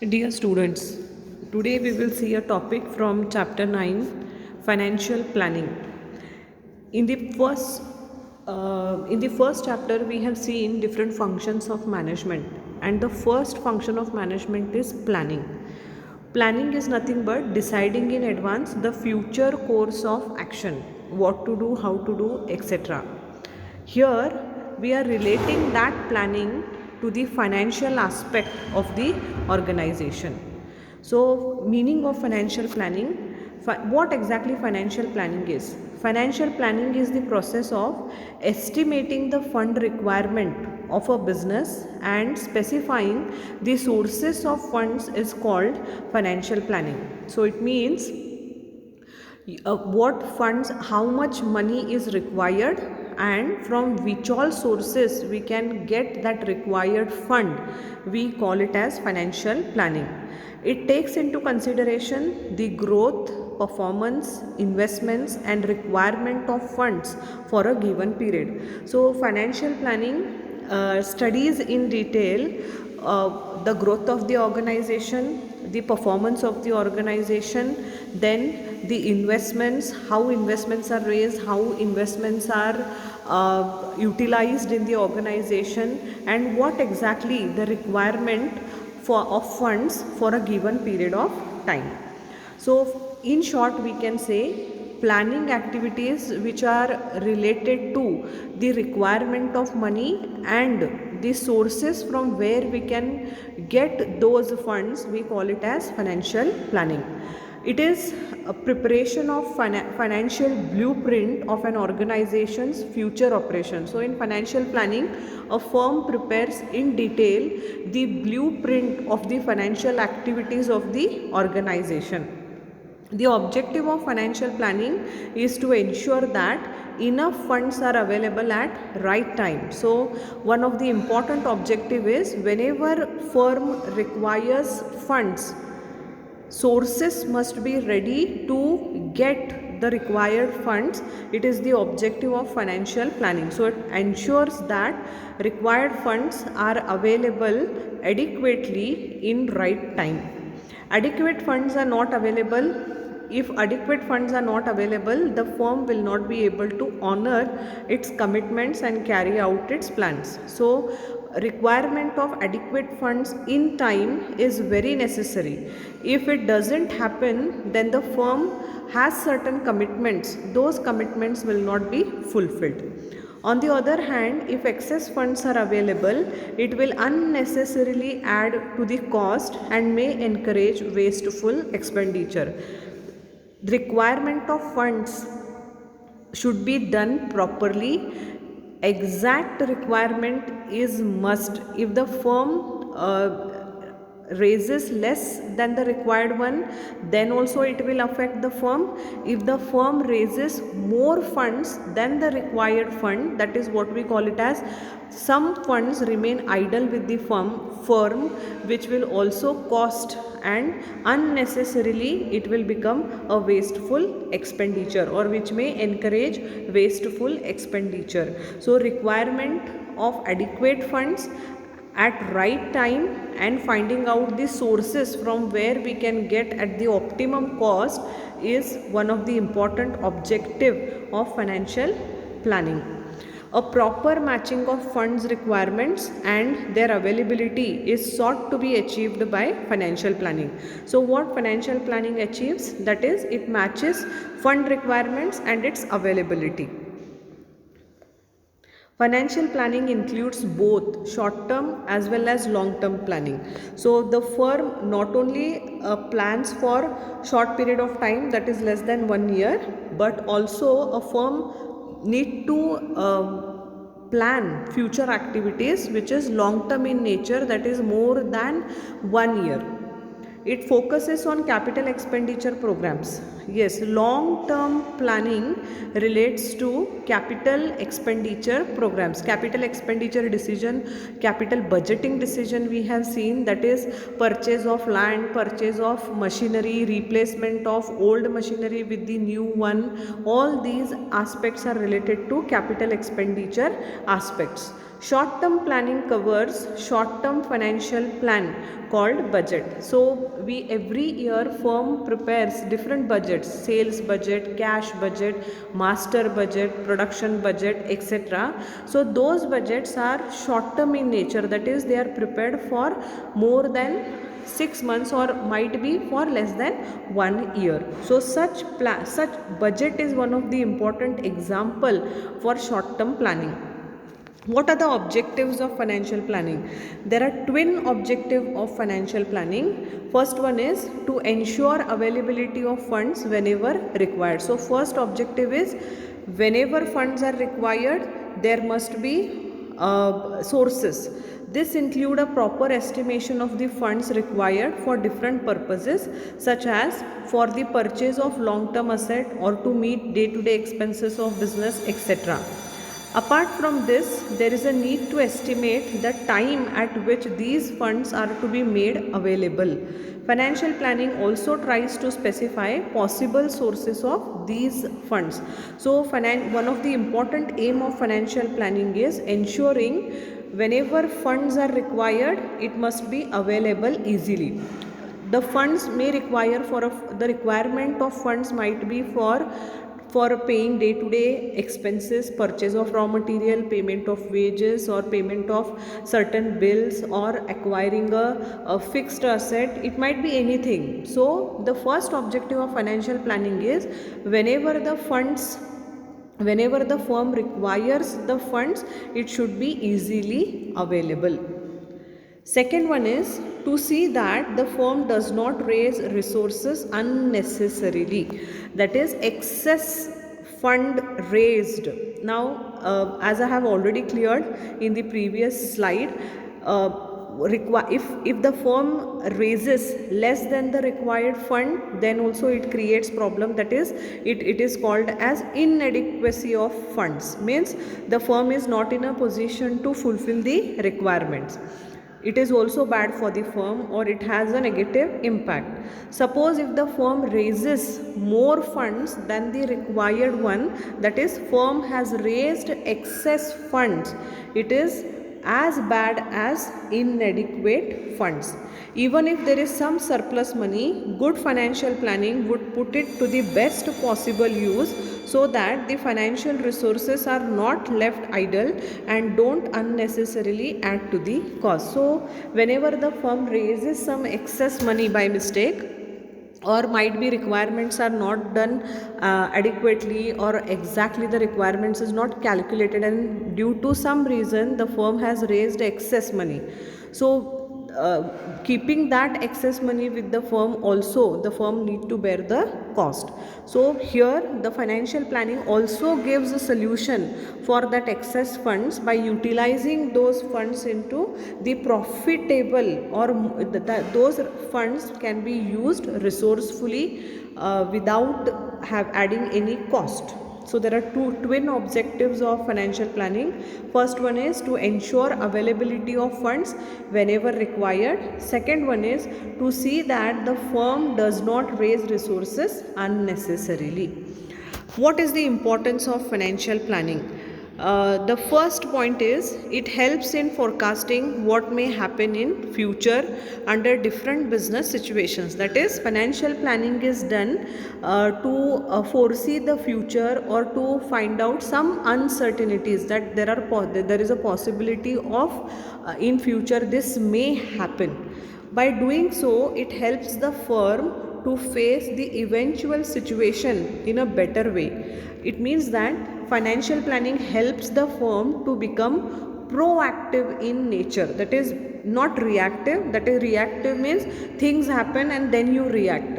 Dear students, today we will see a topic from chapter 9, financial planning. In the first chapter we have seen different functions of management, and the first function of management is planning. Planning is nothing but deciding in advance the future course of action, what to do, how to do, etc. Here we are relating that planning to the financial aspect of the organization. So, meaning of financial planning, what exactly financial planning is? Financial planning is the process of estimating the fund requirement of a business and specifying the sources of funds is called financial planning. So, it means what funds, how much money is required, and from which all sources we can get that required fund. We call it as financial planning. It takes into consideration the growth, performance, investments, and requirement of funds for a given period. So, financial planning studies in detail the growth of the organization, the performance of the organization, then the investments, how investments are raised, how investments are utilized in the organization, and what exactly the requirement of funds for a given period of time. So, in short, we can say planning activities which are related to the requirement of money and the sources from where we can get those funds, we call it as financial planning. It is a preparation of financial blueprint of an organization's future operation. So, in financial planning, a firm prepares in detail the blueprint of the financial activities of the organization. The objective of financial planning is to ensure that enough funds are available at right time. So, one of the important objective is whenever firm requires funds, sources must be ready to get the required funds. It is the objective of financial planning. So, it ensures that required funds are available adequately in right time. Adequate funds are not available. If adequate funds are not available, the firm will not be able to honor its commitments and carry out its plans. So, requirement of adequate funds in time is very necessary. If it doesn't happen, then the firm has certain commitments. Those commitments will not be fulfilled. On the other hand, if excess funds are available, it will unnecessarily add to the cost and may encourage wasteful expenditure. The requirement of funds should be done properly. Exact requirement is must. If the firm raises less than the required one, then also it will affect the firm. If the firm raises more funds than the required fund, that is what we call it as some funds remain idle with the firm, which will also cost, and unnecessarily it will become a wasteful expenditure, or which may encourage wasteful expenditure. So, requirement of adequate funds at right time and finding out the sources from where we can get at the optimum cost is one of the important objective of financial planning. A proper matching of funds requirements and their availability is sought to be achieved by financial planning. So, what financial planning achieves? That is, it matches fund requirements and its availability. Financial planning includes both short term as well as long term planning. So, the firm not only plans for short period of time, that is less than 1 year, but also a firm need to plan future activities which is long term in nature, that is more than 1 year. It focuses on capital expenditure programs. Yes, long term planning relates to capital expenditure programs. Capital expenditure decision, capital budgeting decision we have seen, that is purchase of land, purchase of machinery, replacement of old machinery with the new one. All these aspects are related to capital expenditure aspects. Short term planning covers short term financial plan called budget. So we every year firm prepares different budgets: sales budget, cash budget, master budget, production budget, etc. So those budgets are short term in nature, that is they are prepared for more than 6 months or might be for less than 1 year. So such budget is one of the important example for short term planning. What are the objectives of financial planning? There are twin objective of financial planning. First one is to ensure availability of funds whenever required. So first objective is whenever funds are required, there must be sources. This include a proper estimation of the funds required for different purposes, such as for the purchase of long term asset or to meet day to day expenses of business, etc. Apart from this, there is a need to estimate the time at which these funds are to be made available. Financial planning also tries to specify possible sources of these funds. So, one of the important aim of financial planning is ensuring whenever funds are required, it must be available easily. The funds may require the requirement of funds might be for paying day to day expenses, purchase of raw material, payment of wages, or payment of certain bills, or acquiring a fixed asset. It might be anything. So the first objective of financial planning is whenever the firm requires the funds, it should be easily available. Second one is to see that the firm does not raise resources unnecessarily, that is excess fund raised. Now as I have already cleared in the previous slide, if the firm raises less than the required fund, then also it creates problem, that is it is called as inadequacy of funds, means the firm is not in a position to fulfill the requirements. It is also bad for the firm, or it has a negative impact. Suppose if the firm raises more funds than the required one, that is firm has raised excess funds, it is as bad as inadequate funds. Even if there is some surplus money, good financial planning would put it to the best possible use so that the financial resources are not left idle and don't unnecessarily add to the cost. So whenever the firm raises some excess money by mistake, or might be requirements are not done adequately, or exactly the requirements is not calculated, and due to some reason the firm has raised excess money, so keeping that excess money with the firm, also the firm need to bear the cost. So here the financial planning also gives a solution for that excess funds by utilizing those funds into the profitable, or those funds can be used resourcefully without adding any cost. So there are two twin objectives of financial planning. First one is to ensure availability of funds whenever required. Second one is to see that the firm does not raise resources unnecessarily. What is the importance of financial planning? The first point is it helps in forecasting what may happen in future under different business situations. That is, financial planning is done to foresee the future, or to find out some uncertainties that there is a possibility of in future this may happen. By doing so, it helps the firm to face the eventual situation in a better way. It means that financial planning helps the firm to become proactive in nature, that is not reactive. That is, reactive means things happen and then you react.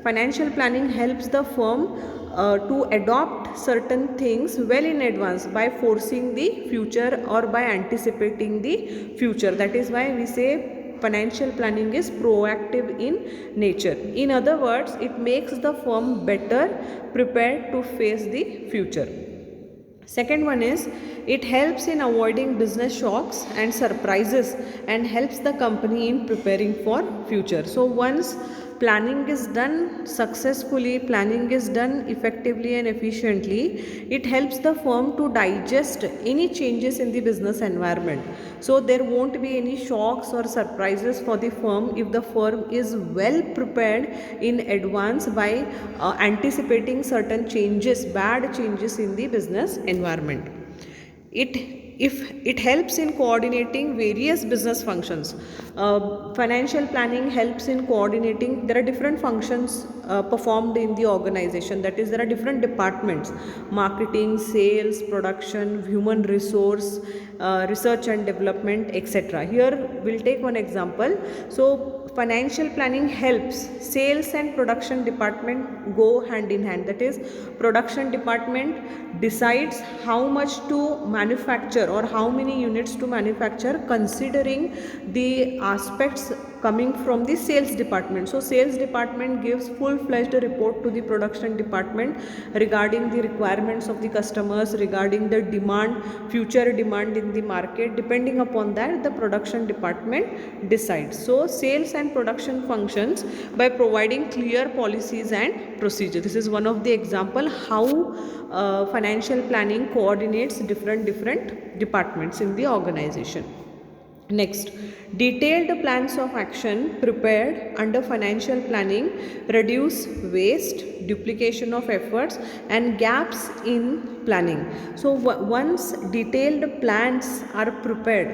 Financial planning helps the firm to adopt certain things well in advance by foreseeing the future or by anticipating the future. That is why we say financial planning is proactive in nature. In other words, it makes the firm better prepared to face the future. Second one is it helps in avoiding business shocks and surprises and helps the company in preparing for future. So once planning is done successfully, planning is done effectively and efficiently, it helps the firm to digest any changes in the business environment. So there won't be any shocks or surprises for the firm if the firm is well prepared in advance by anticipating certain changes, bad changes in the business environment. It helps in coordinating various business functions. Financial planning helps in coordinating. There are different functions performed in the organization, that is there are different departments: marketing, sales, production, human resource, research and development, etc. Here we'll take one example. So financial planning helps sales and production department go hand in hand. That is, production department decides how much to manufacture or how many units to manufacture, considering the aspects coming from the sales department. So sales department gives full-fledged report to the production department regarding the requirements of the customers, regarding the demand, future demand in the market. Depending upon that, the production department decides. So sales and production functions by providing clear policies and procedure. This is one of the example how financial planning coordinates different departments in the organization. Next, detailed plans of action prepared under financial planning reduce waste, duplication of efforts and gaps in planning. So once detailed plans are prepared,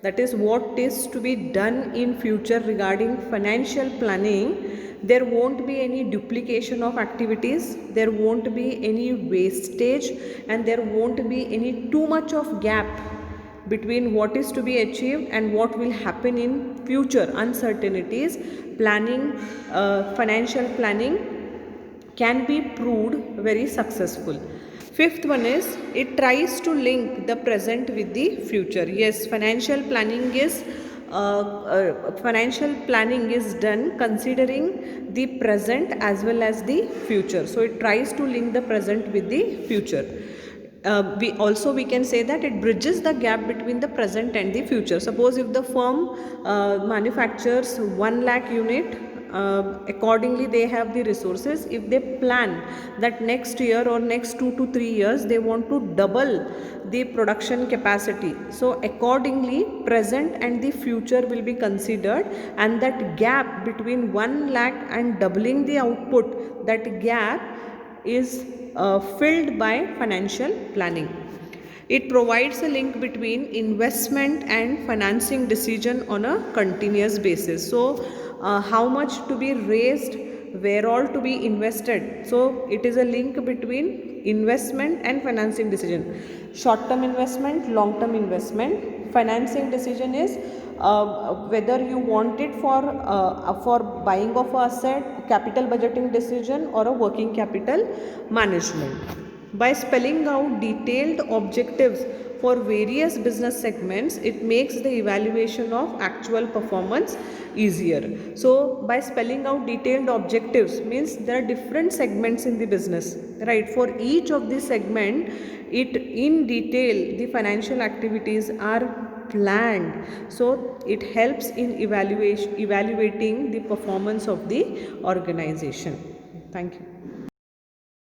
that is what is to be done in future regarding financial planning, there won't be any duplication of activities, there won't be any wastage, and there won't be any too much of gap between what is to be achieved and what will happen in future. Uncertainties, planning, financial planning can be proved very successful. Fifth one is, it tries to link the present with the future. Yes, financial planning is done considering the present as well as the future. So it tries to link the present with the future. We can say that it bridges the gap between the present and the future. Suppose if the firm manufactures 1 lakh unit, accordingly they have the resources. If they plan that next year or next 2 to 3 years they want to double the production capacity, so accordingly present and the future will be considered, and that gap between 1 lakh and doubling the output, that gap is filled by financial planning. It provides a link between investment and financing decision on a continuous basis. So how much to be raised, where all to be invested. So it is a link between investment and financing decision. Short term investment, long term investment. Financing decision is whether you want it for buying of asset, capital budgeting decision, or a working capital management. By spelling out detailed objectives for various business segments, it makes the evaluation of actual performance easier. So by spelling out detailed objectives means there are different segments in the business, right? For each of the segment, it in detail the financial activities are planned, so it helps in evaluating the performance of the organization. Thank you.